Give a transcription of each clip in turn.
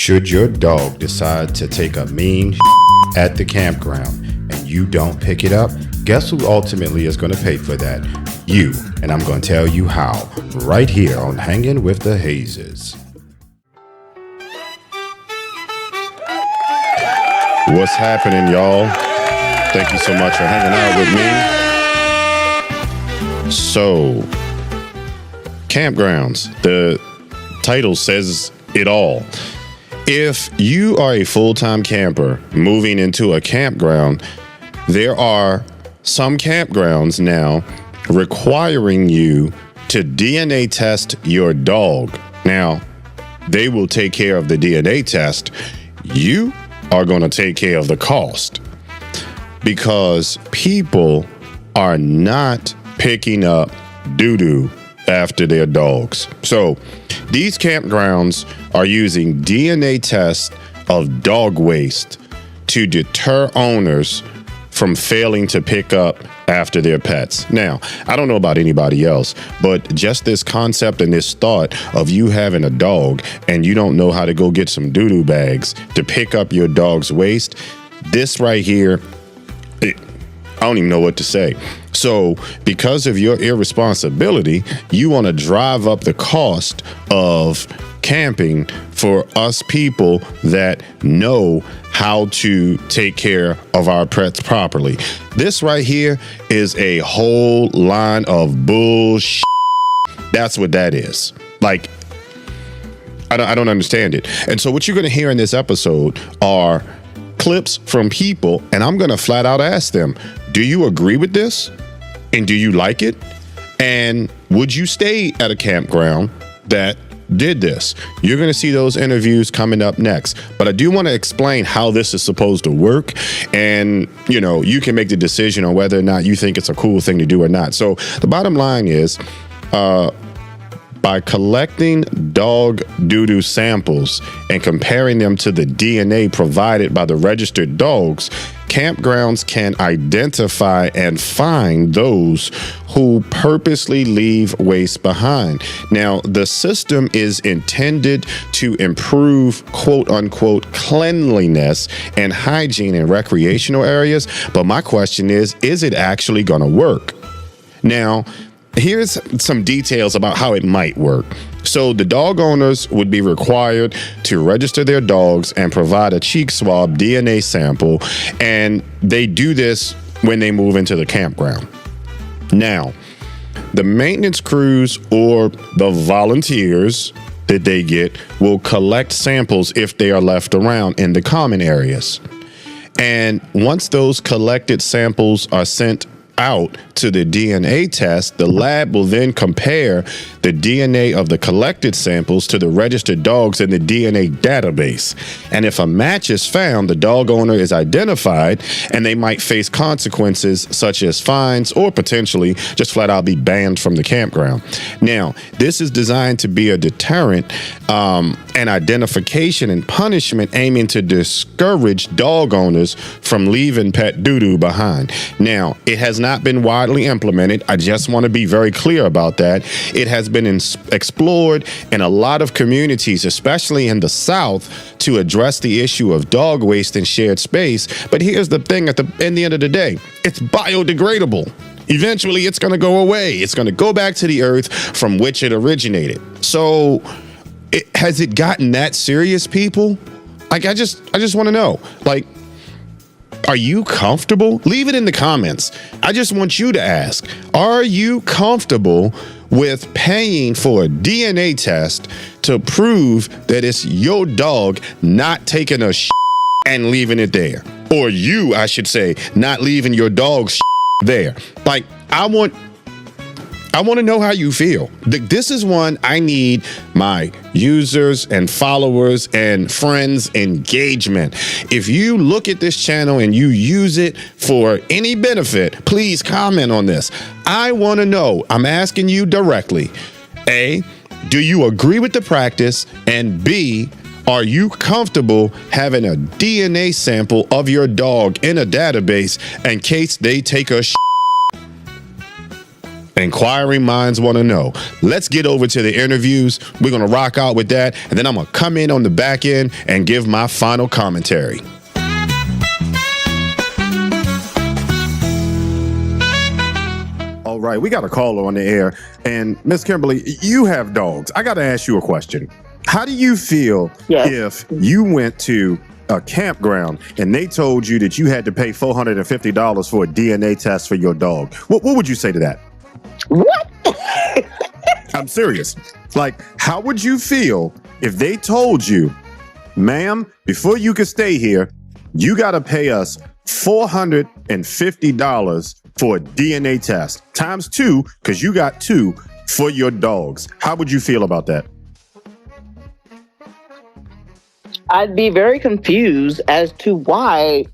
Should your dog decide to take a mean at the campground and you don't pick it up, guess who ultimately is going to pay for that? You. And I'm going to tell you how, right here on Hangin with the Hazes. What's happening, y'all? Thank you so much for hanging out with me. So, campgrounds. The title says it all. If you are a full-time camper moving into a campground, there are some campgrounds now requiring you to DNA test your dog. Now, they will take care of the DNA test. You are going to take care of the cost because people are not picking up doo-doo after their dogs. So these campgrounds are using DNA tests of dog waste to deter owners from failing to pick up after their pets. Now, I don't know about anybody else, but just this concept and this thought of you having a dog and you don't know how to go get some doo-doo bags to pick up your dog's waste, this right here, I don't even know what to say. So because of your irresponsibility, you want to drive up the cost of camping for us people that know how to take care of our pets properly. This right here is a whole line of bullshit. That's what that is. Like, I don't understand it. And so what you're going to hear in this episode are clips from people, and I'm going to flat out ask them, do you agree with this? And do you like it? And would you stay at a campground that did this? You're going to see those interviews coming up next. But I do want to explain how this is supposed to work. And, you know, you can make the decision on whether or not you think it's a cool thing to do or not. So the bottom line is, by collecting dog doo-doo samples and comparing them to the DNA provided by the registered dogs, campgrounds can identify and find those who purposely leave waste behind. Now, the system is intended to improve, quote unquote, cleanliness and hygiene in recreational areas. But my question is it actually going to work? Now, here's some details about how it might work. So the dog owners would be required to register their dogs and provide a cheek swab DNA sample, and they do this when they move into the campground. Now, the maintenance crews or the volunteers that they get will collect samples if they are left around in the common areas. And once those collected samples are sent out to the DNA test, the lab will then compare the DNA of the collected samples to the registered dogs in the DNA database. And if a match is found, the dog owner is identified and they might face consequences such as fines or potentially just flat out be banned from the campground. Now, this is designed to be a deterrent and identification and punishment aiming to discourage dog owners from leaving pet doo-doo behind. Now, it has not been widely implemented. I just want to be very clear about that. It has been explored in a lot of communities, especially in the South, to address the issue of dog waste in shared space. But here's the thing, in the end of the day, it's biodegradable. Eventually, it's going to go away. It's going to go back to the earth from which it originated. So has it gotten that serious, people? Like, I just want to know, like, are you comfortable? Leave it in the comments. I just want you to ask, are you comfortable with paying for a DNA test to prove that it's your dog not taking a and leaving it there? Or you, I should say, not leaving your dog's there. Like, I want to know how you feel. This is one I need my users and followers and friends engagement. If you look at this channel and you use it for any benefit, please comment on this. I want to know. I'm asking you directly. A, do you agree with the practice? And B, are you comfortable having a DNA sample of your dog in a database in case they take a Inquiring minds want to know. Let's get over to the interviews. We're going to rock out with that. And then I'm going to come in on the back end and give my final commentary. All right, we got a caller on the air. And Miss Kimberly, you have dogs. I got to ask you a question. How do you feel if you went to a campground and they told you that you had to pay $450 for a DNA test for your dog? What would you say to that? What? I'm serious. Like, how would you feel if they told you, ma'am, before you could stay here, you got to pay us $450 for a DNA test times 2 because you got 2 for your dogs? How would you feel about that? I'd be very confused as to why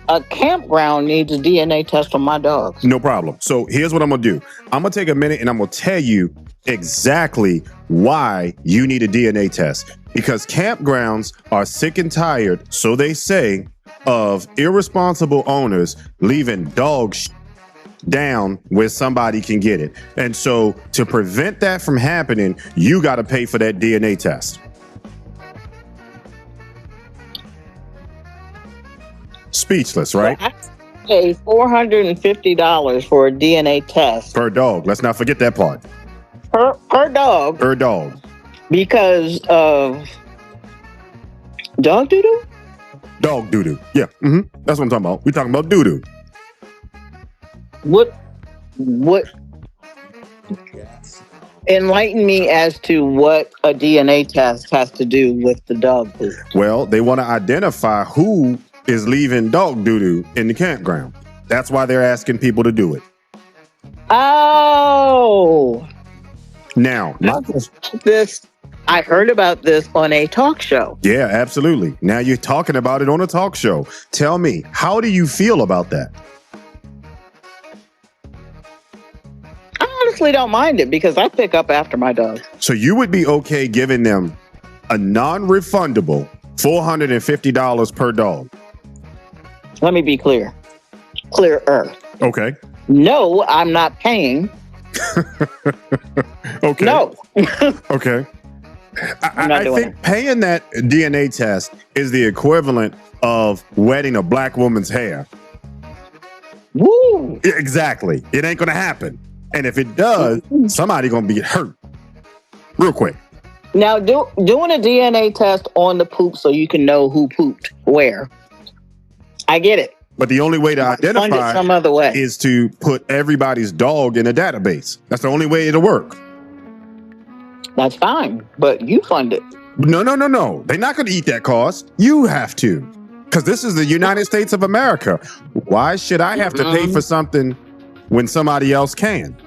a campground needs a DNA test on my dogs. No problem. So here's what I'm going to do. I'm going to take a minute and I'm going to tell you exactly why you need a DNA test. Because campgrounds are sick and tired, so they say, of irresponsible owners leaving dogs down where somebody can get it. And so to prevent that from happening, you got to pay for that DNA test. Speechless, right? So I pay $450 for a DNA test Per dog. Let's not forget that part. per dog Per dog. because of dog doo-doo? Dog doo-doo. Yeah. That's what I'm talking about. We're talking about doo-doo. What enlighten me as to what a DNA test has to do with the dog poop. Well, they want to identify who is leaving dog doo-doo in the campground. That's why they're asking people to do it. Oh. Now, I heard about this on a talk show. yeah, absolutely. Now you're talking about it on a talk show. Tell me, how do you feel about that? I honestly don't mind it because I pick up after my dog. So you would be okay giving them a non-refundable $450 per dog? Let me be clear. Clearer. Okay. No, I'm not paying. Okay. No. Okay. I'm not I doing think paying that DNA test is the equivalent of wetting a black woman's hair. Woo. Exactly. It ain't going to happen. And if it does, somebody going to be hurt real quick. Now, doing a DNA test on the poop so you can know who pooped where. I get it. But the only way to Fund it identify some other way. is to put everybody's dog in a database. That's the only way it'll work. That's fine, but you fund it. No. They're not going to eat that cost. You have to. Because this is the United States of America. Why should I have to pay for something when somebody else can?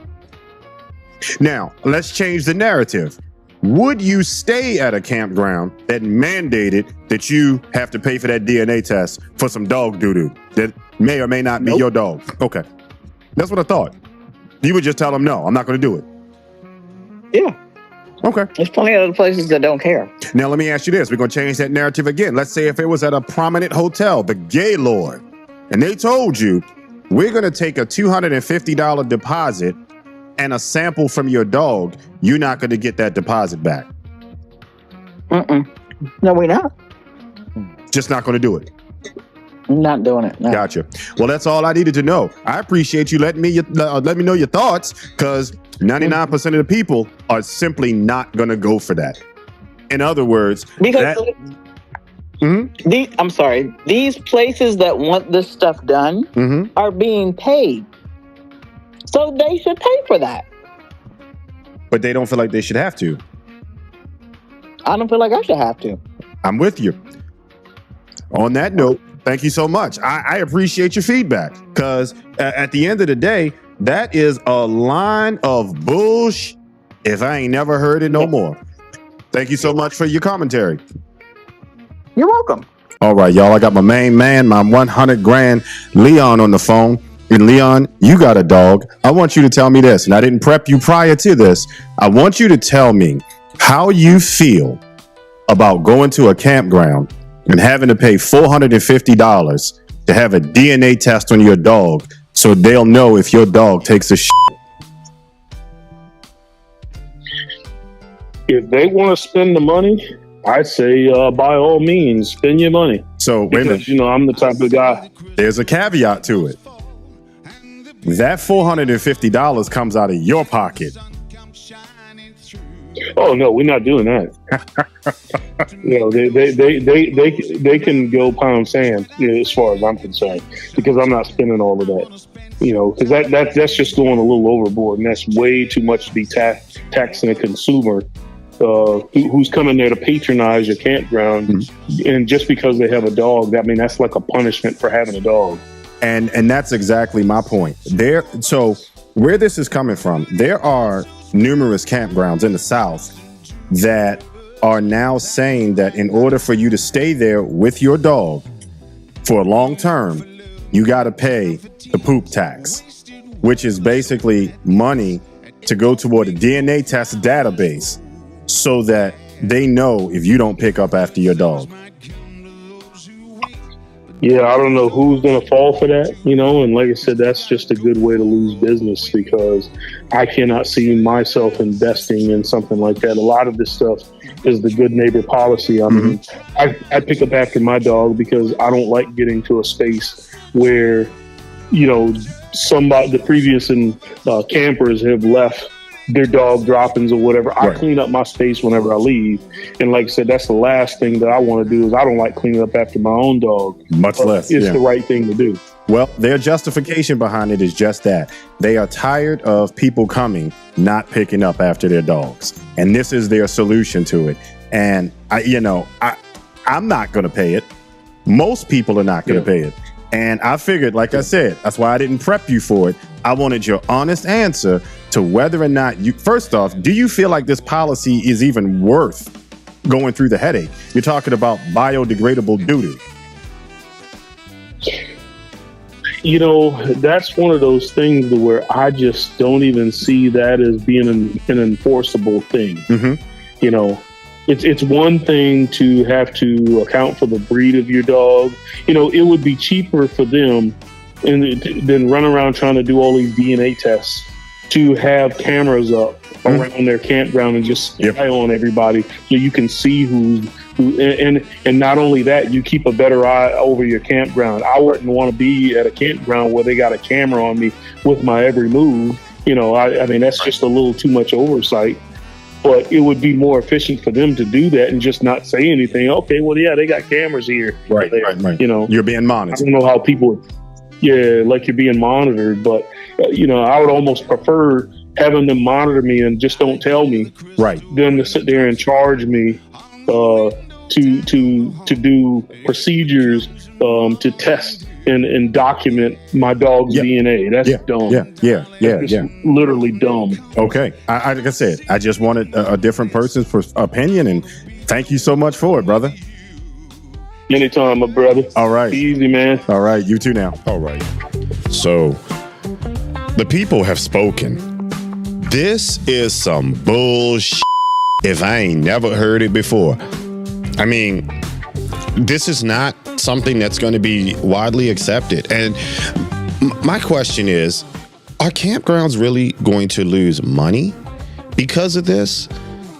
Now, let's change the narrative. Would you stay at a campground that mandated that you have to pay for that DNA test for some dog doo-doo that may or may not be your dog? Okay. That's what I thought. You would just tell them, no, I'm not going to do it. Yeah. Okay. There's plenty of other places that don't care. Now, let me ask you this. We're going to change that narrative again. Let's say if it was at a prominent hotel, the Gaylord, and they told you, we're going to take a $250 deposit and a sample from your dog, you're not going to get that deposit back. No, we're not. Just not going to do it. I'm not doing it. No. Gotcha. Well, that's all I needed to know. I appreciate you letting me know your thoughts, because 99% of the people are simply not going to go for that. In other words, Because these places that want this stuff done are being paid. So they should pay for that. but they don't feel like they should have to. I don't feel like I should have to. I'm with you. On that note, thank you so much. I appreciate your feedback, because at the end of the day, that is a line of bullshit if I ain't never heard it no more. Thank you so much for your commentary. You're welcome. All right, y'all. I got my main man, my 100 grand Leon on the phone. And Leon, you got a dog. I want you to tell me this, and I didn't prep you prior to this. I want you to tell me how you feel about going to a campground and having to pay $450 to have a DNA test on your dog so they'll know if your dog takes a shit. If they want to spend the money, I say by all means, spend your money. So wait a minute. You know, I'm the type of guy. There's a caveat to it. That $450 comes out of your pocket. Oh no, we're not doing that. You know, they can go pound sand, you know, as far as I'm concerned, because I'm not spending all of that. You know, because that's just going a little overboard, and that's way too much to be taxing a consumer who's coming there to patronize your campground, and just because they have a dog, that's like a punishment for having a dog. And that's exactly my point. So where this is coming from, there are numerous campgrounds in the South that are now saying that in order for you to stay there with your dog for a long term, you got to pay the poop tax, which is basically money to go toward a DNA test database so that they know if you don't pick up after your dog. Yeah, I don't know who's going to fall for that, you know, and like I said, that's just a good way to lose business, because I cannot see myself investing in something like that. A lot of this stuff is the good neighbor policy. I mean, I pick up after my dog because I don't like getting to a space where, you know, the previous campers have left their dog droppings or whatever. Right. I clean up my space whenever I leave. And like I said, that's the last thing that I want to do. Is I don't like cleaning up after my own dog. Much less. It's the right thing to do. Well, their justification behind it is just that. They are tired of people coming, not picking up after their dogs. And this is their solution to it. And I'm not going to pay it. Most people are not going to pay it. And I figured, like I said, that's why I didn't prep you for it. I wanted your honest answer to whether or not first off, do you feel like this policy is even worth going through the headache? You're talking about biodegradable doo-doo. You know, that's one of those things where I just don't even see that as being an enforceable thing. Mm-hmm. You know, it's one thing to have to account for the breed of your dog. You know, it would be cheaper for them than run around trying to do all these DNA tests to have cameras up around their campground and just spy on everybody so you can see who and not only that, you keep a better eye over your campground. I wouldn't want to be at a campground where they got a camera on me with my every move. You know, I mean, that's just a little too much oversight. But it would be more efficient for them to do that and just not say anything. Okay, well, yeah, they got cameras here. Right. You know, you're being monitored. I don't know how people, like you're being monitored. But, you know, I would almost prefer having them monitor me and just don't tell me. Right. Than to sit there and charge me to do procedures to test and document my dog's DNA. That's dumb. Yeah. Literally dumb. Okay. Like I said, I just wanted a different person's opinion, and thank you so much for it, brother. Anytime, my brother. All right. Be easy, man. All right. You too now. All right. So the people have spoken. This is some bullshit if I ain't never heard it before. I mean, this is not something that's going to be widely accepted. And my question is, are campgrounds really going to lose money because of this?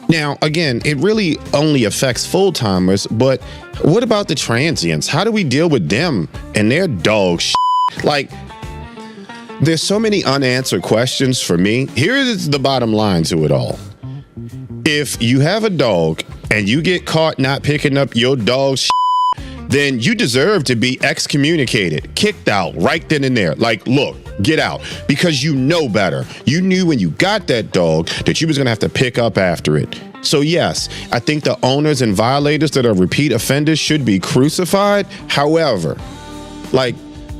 Now, again, it really only affects full-timers, but what about the transients? How do we deal with them and their dog shit? Like, there's so many unanswered questions for me. Here is the bottom line to it all. If you have a dog and you get caught not picking up your dog's shit, then you deserve to be excommunicated, kicked out right then and there. Like, look, get out, because you know better. You knew when you got that dog that you was gonna have to pick up after it. So yes, I think the owners and violators that are repeat offenders should be crucified. However, like,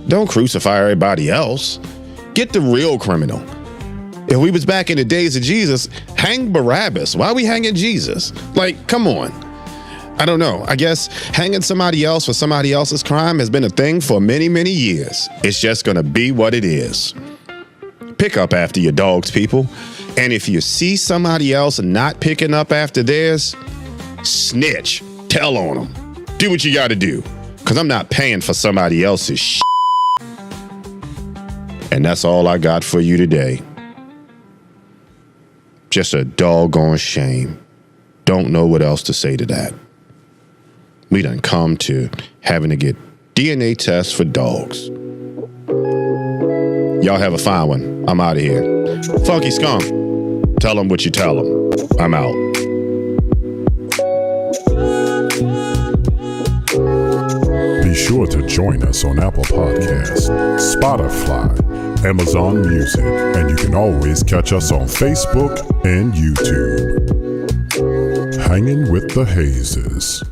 don't crucify everybody else. Get the real criminal. If we was back in the days of Jesus, hang Barabbas. Why are we hanging Jesus? Like, come on. I don't know. I guess hanging somebody else for somebody else's crime has been a thing for many, many years. It's just going to be what it is. Pick up after your dogs, people. And if you see somebody else not picking up after theirs, snitch. Tell on them. Do what you got to do. Because I'm not paying for somebody else's shit. And that's all I got for you today. Just a doggone shame. don't know what else to say to that. We done come to having to get DNA tests for dogs. Y'all have a fine one. I'm out of here. Funky Skunk, tell them what you tell them. I'm out. Be sure to join us on Apple Podcasts, Spotify, Amazon Music, and you can always catch us on Facebook and YouTube. Hanging with the Hazes.